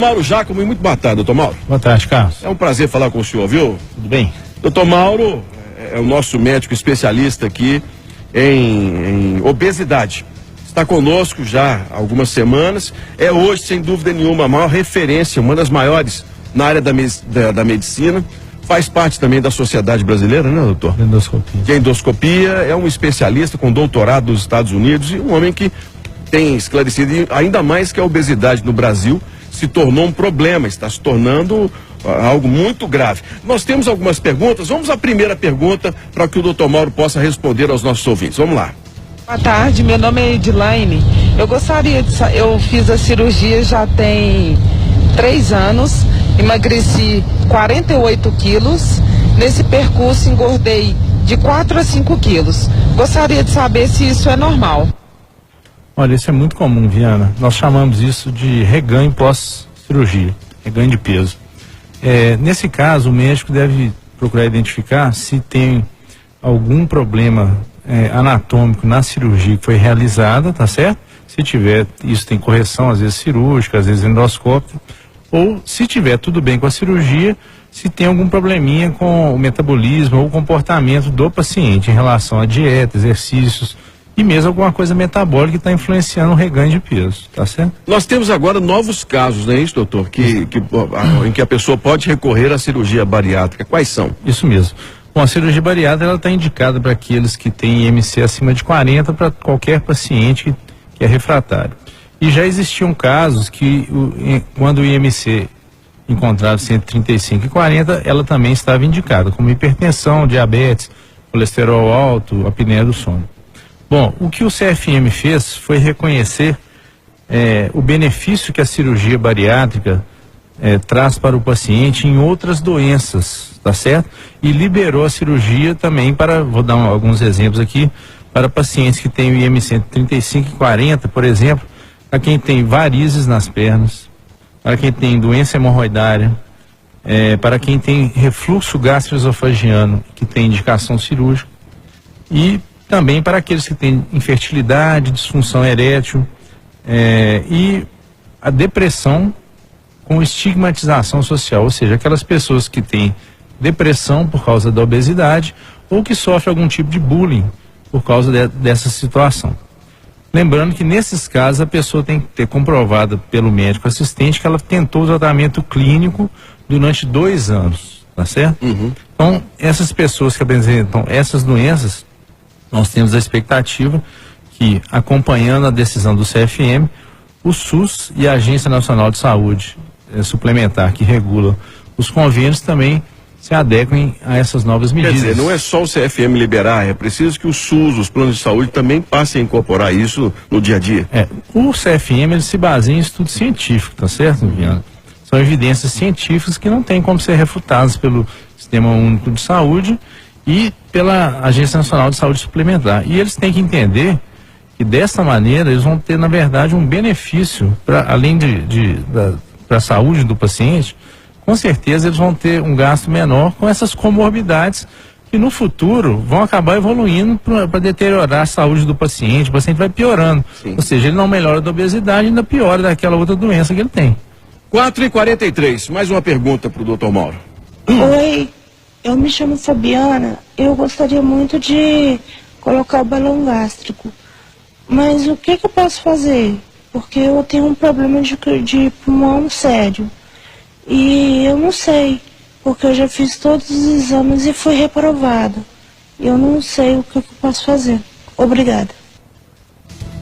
Mauro Giacomo, muito boa tarde, doutor Mauro. Boa tarde, Carlos. É um prazer falar com o senhor, viu? Tudo bem? Doutor Mauro é o nosso médico especialista aqui em obesidade. Está conosco já há algumas semanas. É hoje, sem dúvida nenhuma, a maior referência, uma das maiores na área da medicina. Faz parte também da sociedade brasileira, né, doutor? Endoscopia. De endoscopia, é um especialista com doutorado nos Estados Unidos e um homem que tem esclarecido ainda mais que a obesidade no Brasil se tornou um problema, está se tornando algo muito grave. Nós temos algumas perguntas, vamos à primeira pergunta para que o doutor Mauro possa responder aos nossos ouvintes. Vamos lá. Boa tarde, meu nome é Edilaine. Eu fiz a cirurgia já tem 3 anos, emagreci 48 quilos, nesse percurso engordei de 4 a 5 quilos. Gostaria de saber se isso é normal. Olha, isso é muito comum, Viana. Nós chamamos isso de reganho pós-cirurgia, reganho de peso. Nesse caso, o médico deve procurar identificar se tem algum problema anatômico na cirurgia que foi realizada, tá certo? Se tiver, isso tem correção, às vezes cirúrgica, às vezes endoscópica. Ou, se tiver tudo bem com a cirurgia, se tem algum probleminha com o metabolismo ou o comportamento do paciente em relação à dieta, exercícios, e mesmo alguma coisa metabólica que está influenciando o reganho de peso, tá certo? Nós temos agora novos casos, não é isso, doutor? Em que a pessoa pode recorrer à cirurgia bariátrica. Quais são? Isso mesmo. Bom, a cirurgia bariátrica está indicada para aqueles que têm IMC acima de 40, para qualquer paciente que é refratário. E já existiam casos que, quando o IMC encontrado entre 35 e 40, ela também estava indicada, como hipertensão, diabetes, colesterol alto, apneia do sono. Bom, o que o CFM fez foi reconhecer o benefício que a cirurgia bariátrica traz para o paciente em outras doenças, tá certo? E liberou a cirurgia também para, vou dar alguns exemplos aqui, para pacientes que têm o IMC entre 35 e 40, por exemplo, para quem tem varizes nas pernas, para quem tem doença hemorroidária, para quem tem refluxo gastroesofagiano, que tem indicação cirúrgica, e também para aqueles que têm infertilidade, disfunção erétil e a depressão com estigmatização social, ou seja, aquelas pessoas que têm depressão por causa da obesidade ou que sofrem algum tipo de bullying por causa dessa situação. Lembrando que nesses casos a pessoa tem que ter comprovado pelo médico assistente que ela tentou o tratamento clínico durante 2 anos, tá certo? Uhum. Então, essas pessoas que apresentam essas doenças, nós temos a expectativa que, acompanhando a decisão do CFM, o SUS e a Agência Nacional de Saúde Suplementar, que regula os convênios, também se adequem a essas novas medidas. Quer dizer, não é só o CFM liberar, é preciso que o SUS, os planos de saúde, também passem a incorporar isso no dia a dia. O CFM ele se baseia em estudo científico, tá certo, Viana? São evidências científicas que não têm como ser refutadas pelo Sistema Único de Saúde e pela Agência Nacional de Saúde Suplementar. E eles têm que entender que dessa maneira eles vão ter, na verdade, um benefício, além para a saúde do paciente. Com certeza eles vão ter um gasto menor com essas comorbidades que no futuro vão acabar evoluindo para deteriorar a saúde do paciente. O paciente vai piorando. Sim. Ou seja, ele não melhora da obesidade, ainda piora daquela outra doença que ele tem. 4h43, mais uma pergunta para o doutor Mauro. Oi, eu me chamo Fabiana. Eu gostaria muito de colocar o balão gástrico. Mas o que eu posso fazer? Porque eu tenho um problema de pulmão sério. E eu não sei, porque eu já fiz todos os exames e fui reprovada. Eu não sei o que eu posso fazer. Obrigada.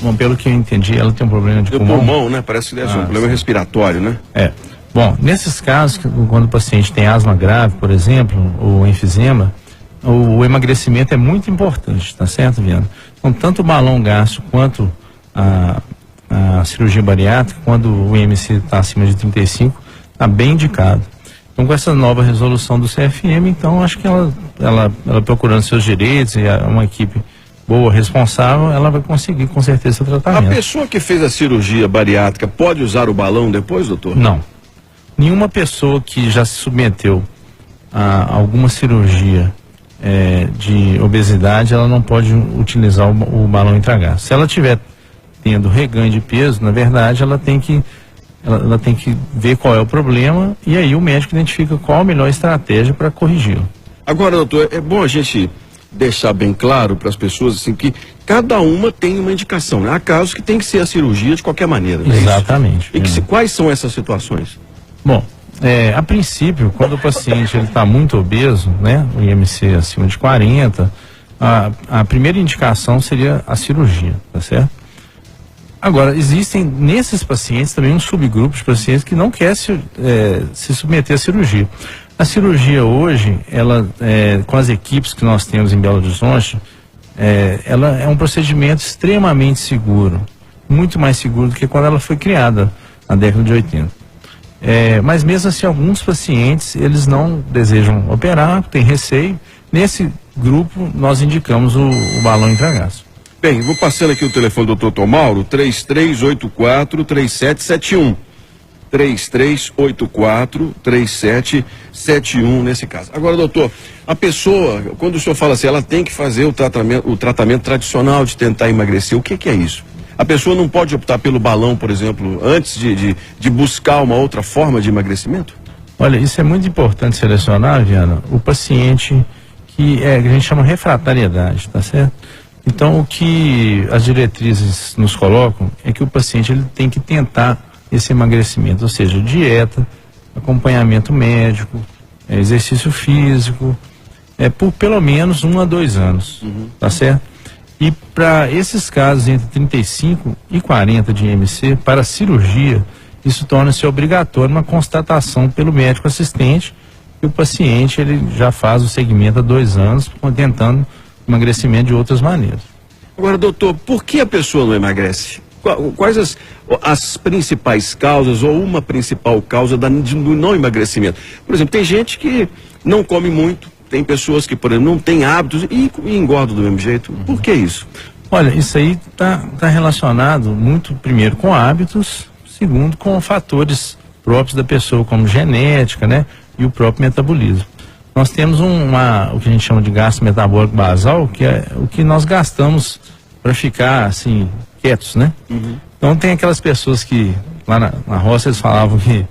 Bom, pelo que eu entendi, ela tem um problema de pulmão. Pulmão, né? Parece que deve ser um problema respiratório, né? Bom, nesses casos, quando o paciente tem asma grave, por exemplo, ou enfisema, o emagrecimento é muito importante, tá certo, Viana? Então, tanto o balão gástrico quanto a cirurgia bariátrica, quando o IMC está acima de 35, está bem indicado. Então, com essa nova resolução do CFM, então, acho que ela procurando seus direitos e uma equipe boa, responsável, ela vai conseguir, com certeza, o tratamento. A pessoa que fez a cirurgia bariátrica pode usar o balão depois, doutor? Não. Nenhuma pessoa que já se submeteu a alguma cirurgia de obesidade, ela não pode utilizar o balão intragasto. Se ela tiver tendo reganho de peso, na verdade, ela tem que ela tem que ver qual é o problema e aí o médico identifica qual a melhor estratégia para corrigi-lo. Agora, doutor, é bom a gente deixar bem claro para as pessoas assim, que cada uma tem uma indicação, né? Há casos que tem que ser a cirurgia de qualquer maneira. Né? Exatamente. E quais são essas situações? Bom, a princípio, quando o paciente está muito obeso, né, o IMC acima de 40, a primeira indicação seria a cirurgia, tá certo? Agora, existem nesses pacientes também um subgrupo de pacientes que não quer se submeter à cirurgia. A cirurgia hoje, ela, com as equipes que nós temos em Belo Horizonte, ela é um procedimento extremamente seguro, muito mais seguro do que quando ela foi criada na década de 80. Mas mesmo assim, alguns pacientes, eles não desejam operar, têm receio. Nesse grupo, nós indicamos o balão intragástrico. Bem, vou passando aqui o telefone do Dr. Mauro, 3384-3771. 3384-3771 nesse caso. Agora, doutor, a pessoa, quando o senhor fala assim, ela tem que fazer o tratamento tradicional de tentar emagrecer, o que é isso? A pessoa não pode optar pelo balão, por exemplo, antes de buscar uma outra forma de emagrecimento? Olha, isso é muito importante selecionar, Viana, o paciente que a gente chama refratariedade, tá certo? Então, o que as diretrizes nos colocam é que o paciente ele tem que tentar esse emagrecimento, ou seja, dieta, acompanhamento médico, exercício físico, por pelo menos 1 a 2 anos, tá certo? E para esses casos entre 35 e 40 de IMC, para cirurgia, isso torna-se obrigatório uma constatação pelo médico assistente e o paciente ele já faz o segmento há 2 anos, tentando emagrecimento de outras maneiras. Agora, doutor, por que a pessoa não emagrece? Quais as principais causas ou uma principal causa do não emagrecimento? Por exemplo, tem gente que não come muito, tem pessoas que, por exemplo, não têm hábitos e engordam do mesmo jeito. Por que isso? Olha, isso aí tá relacionado muito, primeiro, com hábitos, segundo, com fatores próprios da pessoa, como genética, né? E o próprio metabolismo. Nós temos o que a gente chama de gasto metabólico basal, que é o que nós gastamos para ficar, assim, quietos, né? Então tem aquelas pessoas que, lá na roça, eles falavam que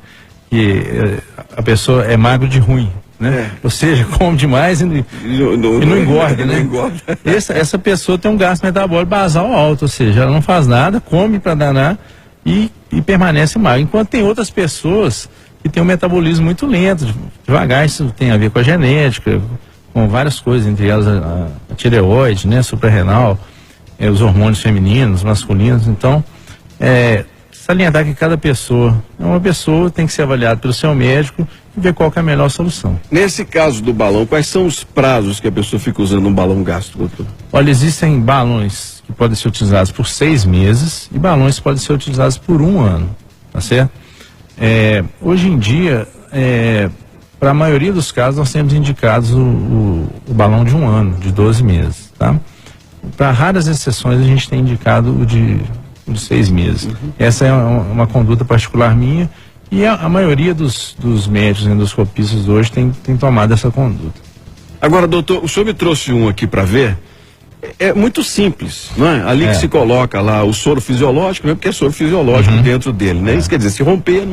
a pessoa é magro de ruim, né? Ou seja, come demais e não engorda, né? Essa pessoa tem um gasto metabólico basal alto, ou seja, ela não faz nada, come para danar e permanece magra. Enquanto tem outras pessoas que têm um metabolismo muito lento, devagar, isso tem a ver com a genética, com várias coisas, entre elas a tireoide, né? Suprarrenal, os hormônios femininos, masculinos. Então, salientar que cada pessoa é uma pessoa, tem que ser avaliada pelo seu médico e ver qual que é a melhor solução. Nesse caso do balão, quais são os prazos que a pessoa fica usando um balão gástrico, doutor? Olha, existem balões que podem ser utilizados por 6 meses e balões que podem ser utilizados por 1 ano, tá certo? Hoje em dia, para a maioria dos casos, nós temos indicados o balão de 1 ano, de 12 meses, tá? Para raras exceções, a gente tem indicado o de 6 meses. Essa é uma conduta particular minha e a maioria dos médicos endoscopistas hoje tem tomado essa conduta. Agora, doutor, o senhor me trouxe um aqui para ver. É muito simples, não é? Ali que se coloca lá o soro fisiológico, né? Porque é soro fisiológico dentro dele, né? Isso quer dizer, se romper,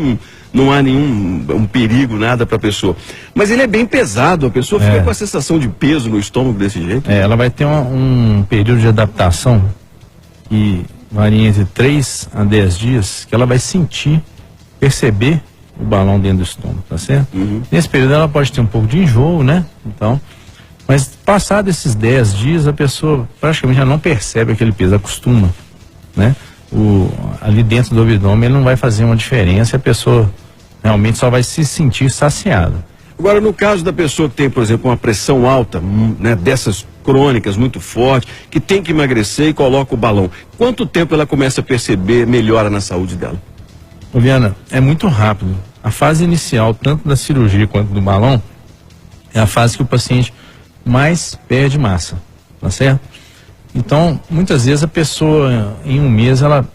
não há nenhum perigo, nada para a pessoa. Mas ele é bem pesado, a pessoa fica com a sensação de peso no estômago desse jeito. Ela vai ter um período de adaptação que varia entre 3 a 10 dias, que ela vai perceber o balão dentro do estômago, tá certo? Nesse período ela pode ter um pouco de enjoo, né? Então, mas passado esses 10 dias, a pessoa praticamente já não percebe aquele peso, acostuma, né? Ali dentro do abdômen ele não vai fazer uma diferença, a pessoa realmente só vai se sentir saciada. Agora, no caso da pessoa que tem, por exemplo, uma pressão alta, né, dessas crônicas muito forte, que tem que emagrecer e coloca o balão, quanto tempo ela começa a perceber melhora na saúde dela? Viana, é muito rápido. A fase inicial, tanto da cirurgia quanto do balão, é a fase que o paciente mais perde massa, tá certo? Então, muitas vezes a pessoa, em 1 mês, ela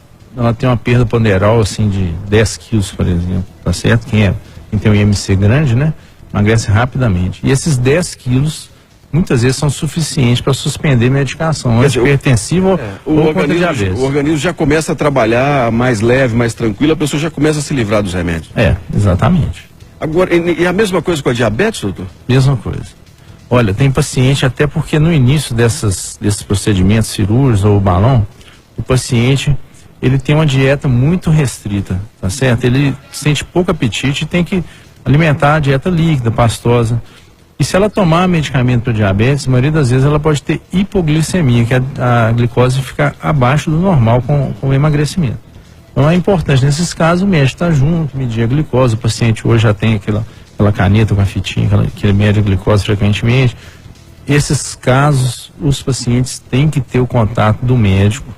tem uma perda ponderal, assim, de 10 quilos, por exemplo, tá certo? Quem tem um IMC grande, né, emagrece rapidamente. E esses 10 quilos muitas vezes são suficientes para suspender medicação, Quer dizer, hipertensiva ou contra diabetes. O organismo já começa a trabalhar mais leve, mais tranquilo, a pessoa já começa a se livrar dos remédios. Exatamente. Agora, e a mesma coisa com a diabetes, doutor? Mesma coisa. Olha, tem paciente, até porque no início desses procedimentos cirúrgicos ou balão, o paciente, ele tem uma dieta muito restrita, tá certo? Ele sente pouco apetite e tem que alimentar a dieta líquida, pastosa. E se ela tomar medicamento para diabetes, a maioria das vezes ela pode ter hipoglicemia, que a glicose fica abaixo do normal com o emagrecimento. Então é importante, nesses casos, o médico está junto, medir a glicose. O paciente hoje já tem aquela caneta com a fitinha, que mede a glicose frequentemente. Esses casos, os pacientes têm que ter o contato do médico,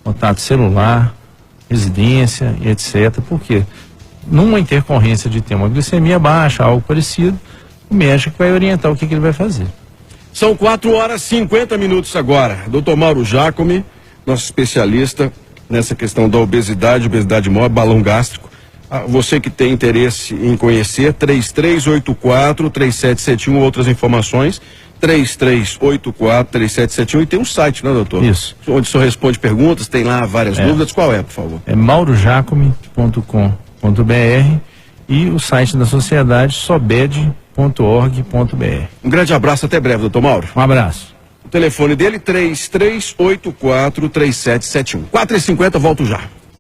contato celular, residência e etc. Porque numa intercorrência de ter uma glicemia baixa, algo parecido, o médico vai orientar o que ele vai fazer. São 4h50 agora. Dr. Mauro Giacomi, nosso especialista nessa questão da obesidade móvel, balão gástrico. Você que tem interesse em conhecer, 3384-3771, outras informações, 3384-3771, e tem um site, né, doutor? Isso. Onde o senhor responde perguntas, tem lá várias dúvidas. Qual é, por favor? É maurojacome.com.br e o site da sociedade sobed.org.br. Um grande abraço, até breve, doutor Mauro. Um abraço. O telefone dele, 3384-3771. 4h50, volto já.